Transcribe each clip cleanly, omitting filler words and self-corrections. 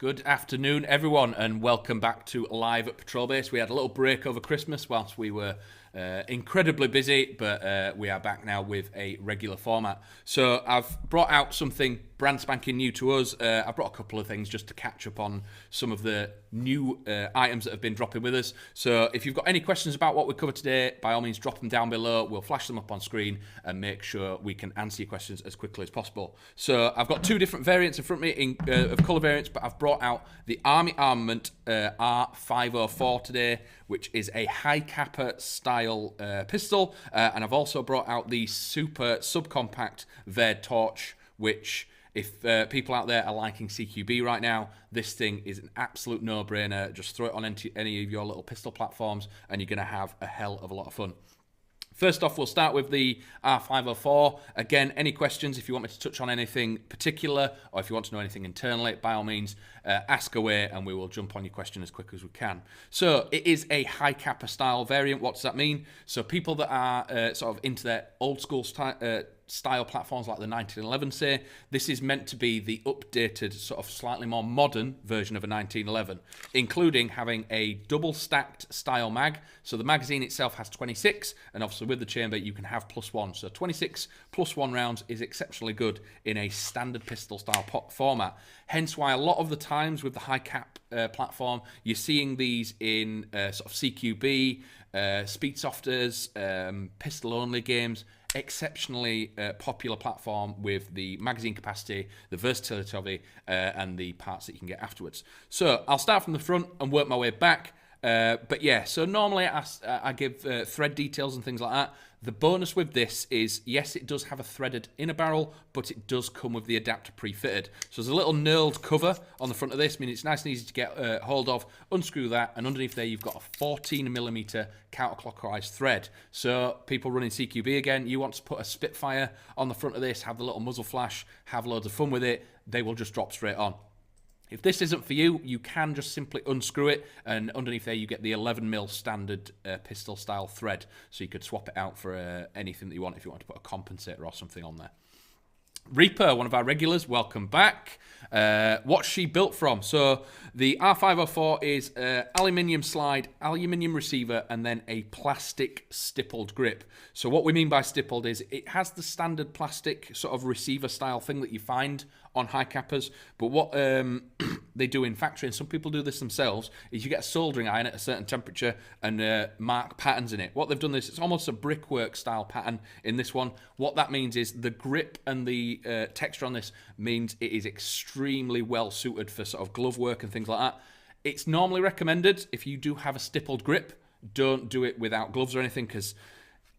Good afternoon, everyone, and welcome back to Live at Patrol Base. We had a little break over Christmas whilst we were incredibly busy, but we are back now with a regular format. So I've brought out something brand spanking new to us. I've brought a couple of things just to catch up on some of the new items that have been dropping with us. So if you've got any questions about what we covered today, by all means drop them down below. We'll flash them up on screen and make sure we can answer your questions as quickly as possible. So I've got two different variants in front of me of colour variants, but I've brought out the Armament R504 today, which is a Hi-capa style pistol, and I've also brought out the super subcompact Vaide torch, which if people out there are liking CQB right now, this thing is an absolute no-brainer. Just throw it on any of your little pistol platforms and you're going to have a hell of a lot of fun. First off, we'll start with the R504. Again, any questions, if you want me to touch on anything particular, or if you want to know anything internally, by all means, ask away and we will jump on your question as quick as we can. So it is a Hi-capa style variant. What does that mean? So people that are sort of into their old school style platforms like the 1911, say, this is meant to be the updated, sort of slightly more modern version of a 1911, including having a double stacked style mag. So the magazine itself has 26, and obviously with the chamber you can have +1. So 26 +1 rounds is exceptionally good in a standard pistol style format. Hence why a lot of the times with the Hi-cap platform, you're seeing these in sort of CQB, Speedsofters, pistol-only games. Exceptionally popular platform with the magazine capacity, the versatility of it, and the parts that you can get afterwards. So I'll start from the front and work my way back. But yeah, so normally I give thread details and things like that. The bonus with this is, yes, it does have a threaded inner barrel, but it does come with the adapter pre-fitted. So there's a little knurled cover on the front of this. I mean, it's nice and easy to get hold of. Unscrew that, and underneath there you've got a 14mm counterclockwise thread. So people running CQB again, you want to put a Spitfire on the front of this, have the little muzzle flash, have loads of fun with it, they will just drop straight on. If this isn't for you, you can just simply unscrew it, and underneath there you get the 11mm standard pistol style thread, so you could swap it out for anything that you want if you want to put a compensator or something on there. Reaper, one of our regulars, welcome back. What's she built from? So the R504 is aluminium slide, aluminium receiver, and then a plastic stippled grip. So what we mean by stippled is it has the standard plastic sort of receiver style thing that you find on Hi-capas, but what they do in factory, and some people do this themselves, is you get a soldering iron at a certain temperature and mark patterns in it. What they've done is it's almost a brickwork style pattern in this one. What that means is the grip and the texture on this means it is extremely well suited for sort of glove work and things like that. It's normally recommended, if you do have a stippled grip, don't do it without gloves or anything, because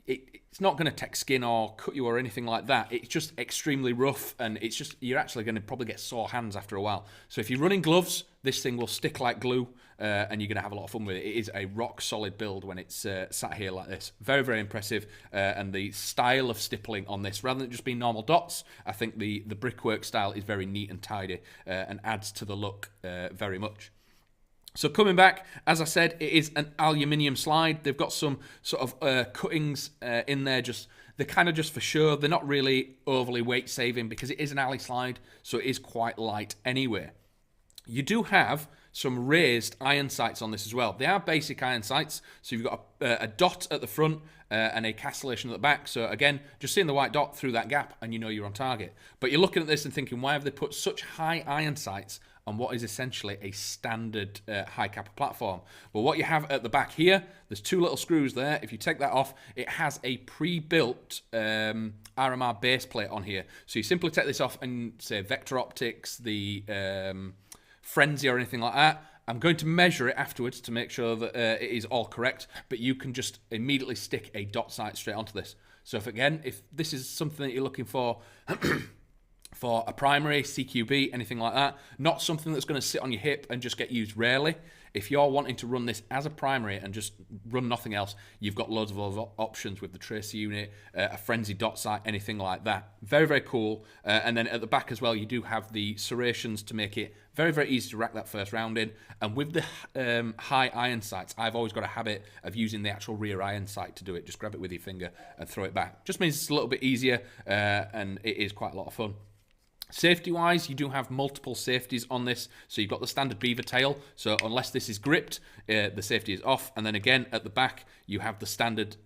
it's not going to take skin or cut you or anything like that. It's just extremely rough, and it's just, you're actually going to probably get sore hands after a while. So if you're running gloves, this thing will stick like glue, and you're going to have a lot of fun with it. It is a rock solid build when it's sat here like this. Very, very impressive, and the style of stippling on this, rather than just being normal dots, I think the brickwork style is very neat and tidy, and adds to the look very much. So coming back, as I said, it is an aluminium slide. They've got some sort of cuttings in there, they're kind of just for sure. They're not really overly weight saving because it is an alley slide, so it is quite light anyway. You do have some raised iron sights on this as well. They are basic iron sights, so you've got a dot at the front and a castellation at the back. So again, just seeing the white dot through that gap and you know you're on target. But you're looking at this and thinking, why have they put such high iron sights on what is essentially a standard Hi-capa platform? Well, what you have at the back here, there's two little screws there. If you take that off, it has a pre-built RMR base plate on here. So you simply take this off and say Vector Optics, the Frenzy or anything like that. I'm going to measure it afterwards to make sure that it is all correct, but you can just immediately stick a dot sight straight onto this. So if this is something that you're looking for for a primary, CQB, anything like that, not something that's going to sit on your hip and just get used rarely. If you're wanting to run this as a primary and just run nothing else, you've got loads of other options with the tracer unit, a frenzy dot sight, anything like that. Very, very cool. And then at the back as well, you do have the serrations to make it very, very easy to rack that first round in. And with the high iron sights, I've always got a habit of using the actual rear iron sight to do it. Just grab it with your finger and throw it back. Just means it's a little bit easier, and it is quite a lot of fun. Safety-wise, you do have multiple safeties on this. So you've got the standard beaver tail. So unless this is gripped, the safety is off. And then again, at the back, you have the standard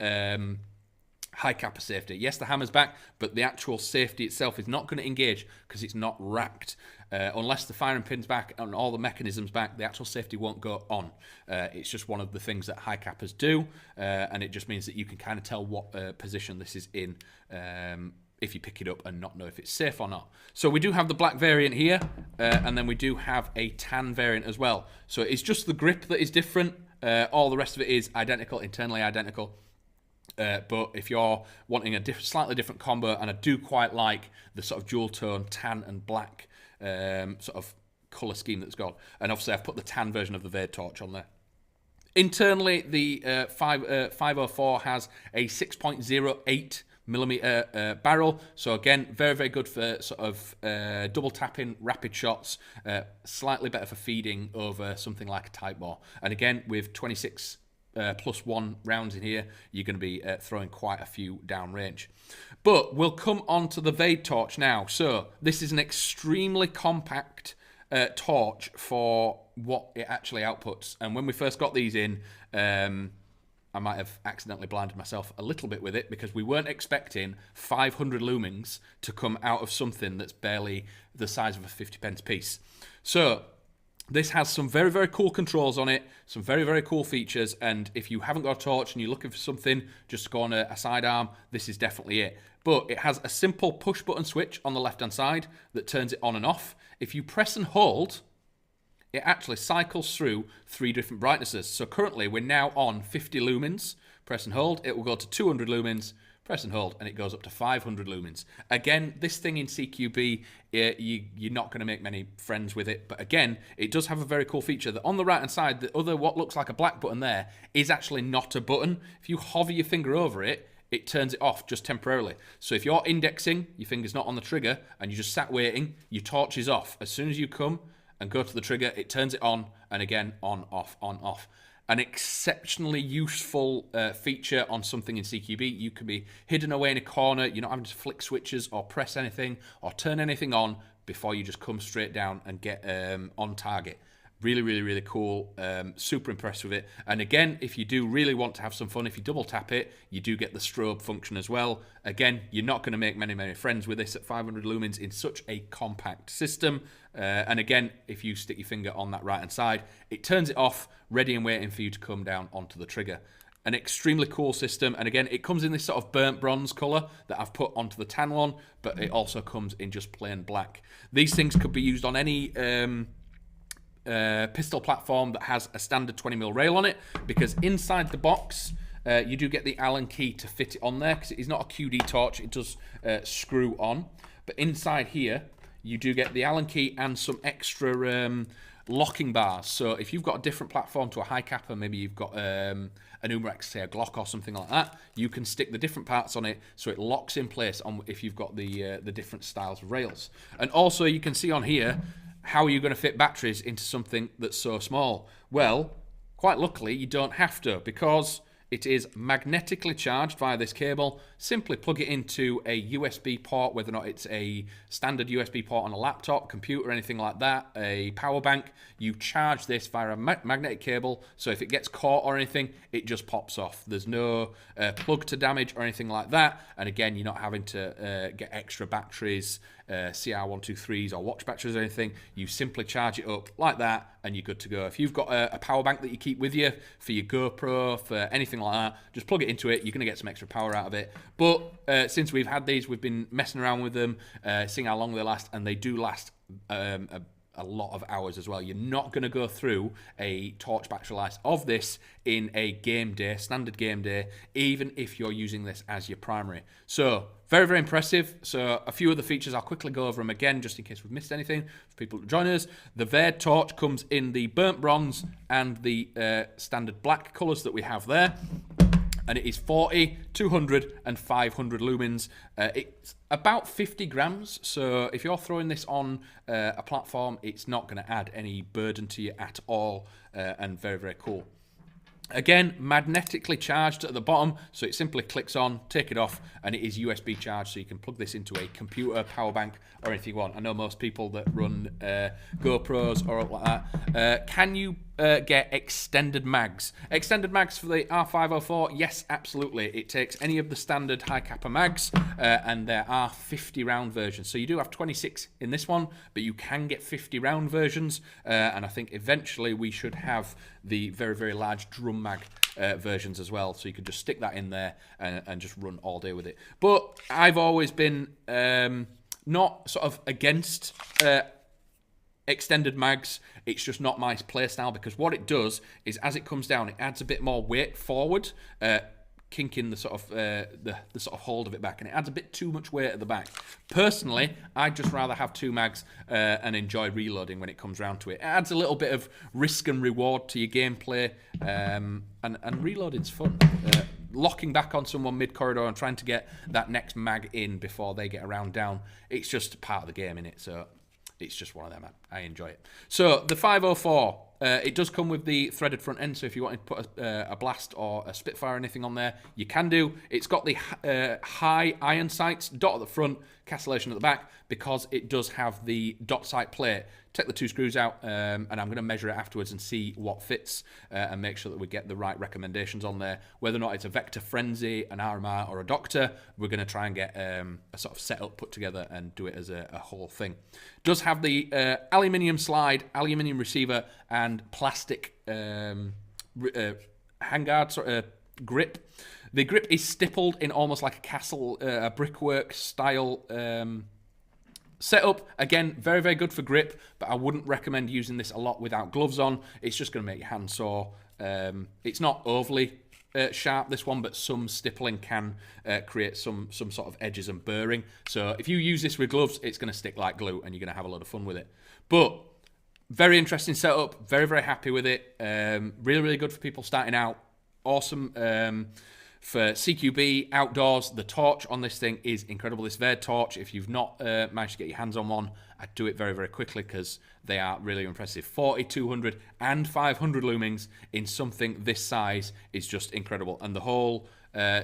Hi-capa safety. Yes, the hammer's back, but the actual safety itself is not going to engage because it's not racked. Unless the firing pin's back and all the mechanisms back, the actual safety won't go on. It's just one of the things that Hi-capas do, and it just means that you can kind of tell what position this is in if you pick it up and not know if it's safe or not. So we do have the black variant here, and then we do have a tan variant as well. So it's just the grip that is different. All the rest of it is identical, internally identical. But if you're wanting a slightly different combo, and I do quite like the sort of dual tone tan and black sort of colour scheme that's got, and obviously I've put the tan version of the Vaide torch on there. Internally, the 504 has a 6.08 millimeter barrel, so again, very, very good for sort of double tapping rapid shots, slightly better for feeding over something like a tight bore. And again, with 26 plus 1 rounds in here, you're going to be throwing quite a few downrange. But we'll come on to the Vaide torch now. So this is an extremely compact torch for what it actually outputs. And when we first got these in, I might have accidentally blinded myself a little bit with it, because we weren't expecting 500 lumens to come out of something that's barely the size of a 50p piece. So this has some very, very cool controls on it, some very, very cool features, and if you haven't got a torch and you're looking for something just to go on a sidearm, this is definitely it. But it has a simple push button switch on the left-hand side that turns it on and off. If you press and hold, it actually cycles through 3 different brightnesses. So currently we're now on 50 lumens. Press and hold, it will go to 200 lumens. Press and hold, and it goes up to 500 lumens. Again, this thing in CQB, you're not going to make many friends with it. But again, it does have a very cool feature that on the right-hand side, the other what looks like a black button there is actually not a button. If you hover your finger over it, it turns it off just temporarily. So if you're indexing, your finger's not on the trigger, and you just sat waiting, your torch is off. As soon as you come and go to the trigger, it turns it on, and again, on, off, on, off. An exceptionally useful feature on something in CQB. You can be hidden away in a corner. You're not having to flick switches or press anything or turn anything on before you just come straight down and get on target. Really, really, really cool. Super impressed with it. And again, if you do really want to have some fun, if you double tap it, you do get the strobe function as well. Again, you're not going to make many, many friends with this at 500 lumens in such a compact system. And again, if you stick your finger on that right-hand side, it turns it off, ready and waiting for you to come down onto the trigger. An extremely cool system. And again, it comes in this sort of burnt bronze colour that I've put onto the tan one, but it also comes in just plain black. These things could be used on any pistol platform that has a standard 20mm rail on it, because inside the box you do get the Allen key to fit it on there, because it is not a QD torch, it does screw on. But inside here you do get the Allen key and some extra locking bars. So if you've got a different platform to a Hi-capa, maybe you've got an Umarex, say a Glock or something like that, you can stick the different parts on it so it locks in place on if you've got the different styles of rails. And also you can see on here, how are you going to fit batteries into something that's so small? Well, quite luckily, you don't have to, because it is magnetically charged via this cable. Simply plug it into a USB port, whether or not it's a standard USB port on a laptop, computer, anything like that, a power bank. You charge this via a magnetic cable, so if it gets caught or anything, it just pops off. There's no plug to damage or anything like that. And again, you're not having to get extra batteries, CR123s or watch batteries or anything. You simply charge it up like that and you're good to go. If you've got a power bank that you keep with you for your GoPro, for anything like that, just plug it into it. You're going to get some extra power out of it. But since we've had these, we've been messing around with them, seeing how long they last, and they do last a lot of hours as well. You're not going to go through a torch battery life of this in a game day, standard game day, even if you're using this as your primary. So very, very impressive. So a few of the features, I'll quickly go over them again just in case we've missed anything for people to join us. The Vaide torch comes in the burnt bronze and the standard black colours that we have there. And it is 40, 200 and 500 lumens. It's about 50 grams, so if you're throwing this on a platform, it's not going to add any burden to you at all, and very, very cool. Again, magnetically charged at the bottom, so it simply clicks on, take it off, and it is USB charged, so you can plug this into a computer, power bank, or anything you want. I know most people that run GoPros or like that. Can you get extended mags? Extended mags for the R504? Yes, absolutely. It takes any of the standard Hi-capa mags, and there are 50 round versions. So you do have 26 in this one, but you can get 50 round versions, and I think eventually we should have the very, very large drum mag versions as well, so you could just stick that in there and just run all day with it. But I've always been not sort of against extended mags. It's just not my play style, because what it does is as it comes down, it adds a bit more weight forward, kinking the sort of the sort of hold of it back, and it adds a bit too much weight at the back. Personally, I'd just rather have 2 mags and enjoy reloading when it comes round to it. It adds a little bit of risk and reward to your gameplay, and reloading's fun. Locking back on someone mid-corridor and trying to get that next mag in before they get around down, it's just part of the game, innit? So it's just one of them. I enjoy it. So the 504, it does come with the threaded front end, so if you wanted to put a blast or a Spitfire or anything on there, you can do. It's got the high iron sights, dot at the front, castellation at the back, because it does have the dot sight plate. Take the 2 screws out, and I'm going to measure it afterwards and see what fits, and make sure that we get the right recommendations on there. Whether or not it's a Vector Frenzy, an RMR, or a Doctor, we're going to try and get a sort of setup put together and do it as a whole thing. Does have the aluminium slide, aluminium receiver, and plastic handguard sort of grip. The grip is stippled in almost like a castle, a brickwork style setup. Again, very, very good for grip, but I wouldn't recommend using this a lot without gloves on. It's just going to make your hand sore. It's not overly sharp, this one, but some stippling can create some sort of edges and burring. So if you use this with gloves, it's going to stick like glue, and you're going to have a lot of fun with it. But very interesting setup. Very, very happy with it. Really, really good for people starting out. Awesome. For CQB outdoors, the torch on this thing is incredible. This Vaide torch, if you've not managed to get your hands on one, I'd do it very, very quickly, because they are really impressive. 40, 200 and 500 lumens in something this size is just incredible. And the whole,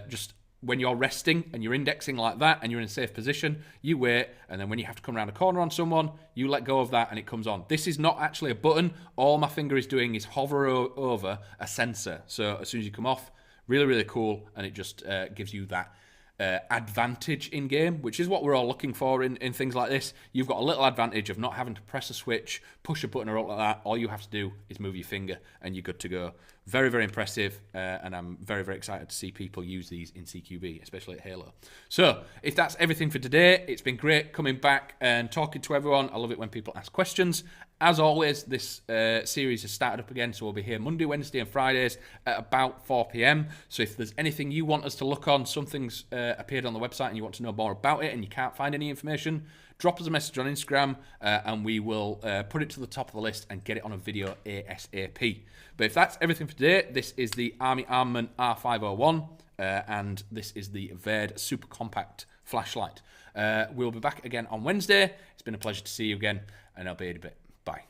just when you're resting and you're indexing like that and you're in a safe position, you wait, and then when you have to come around a corner on someone, you let go of that and it comes on. This is not actually a button. All my finger is doing is hover over a sensor. So as soon as you come off, really, really cool, and it just gives you that advantage in game, which is what we're all looking for in things like this. You've got a little advantage of not having to press a switch, push a button or up like that. All you have to do is move your finger and you're good to go. Very, very impressive, and I'm very, very excited to see people use these in CQB, especially at Halo. So, if that's everything for today, it's been great coming back and talking to everyone. I love it when people ask questions. As always, this series has started up again, so we'll be here Monday, Wednesday, and Fridays at about 4 p.m. So if there's anything you want us to look on, something's appeared on the website and you want to know more about it and you can't find any information, drop us a message on Instagram, and we will put it to the top of the list and get it on a video ASAP. But if that's everything for today, this is the Army Armament R501, and this is the Vaide Subcompact flashlight. We'll be back again on Wednesday. It's been a pleasure to see you again, and I'll be in a bit. Bye.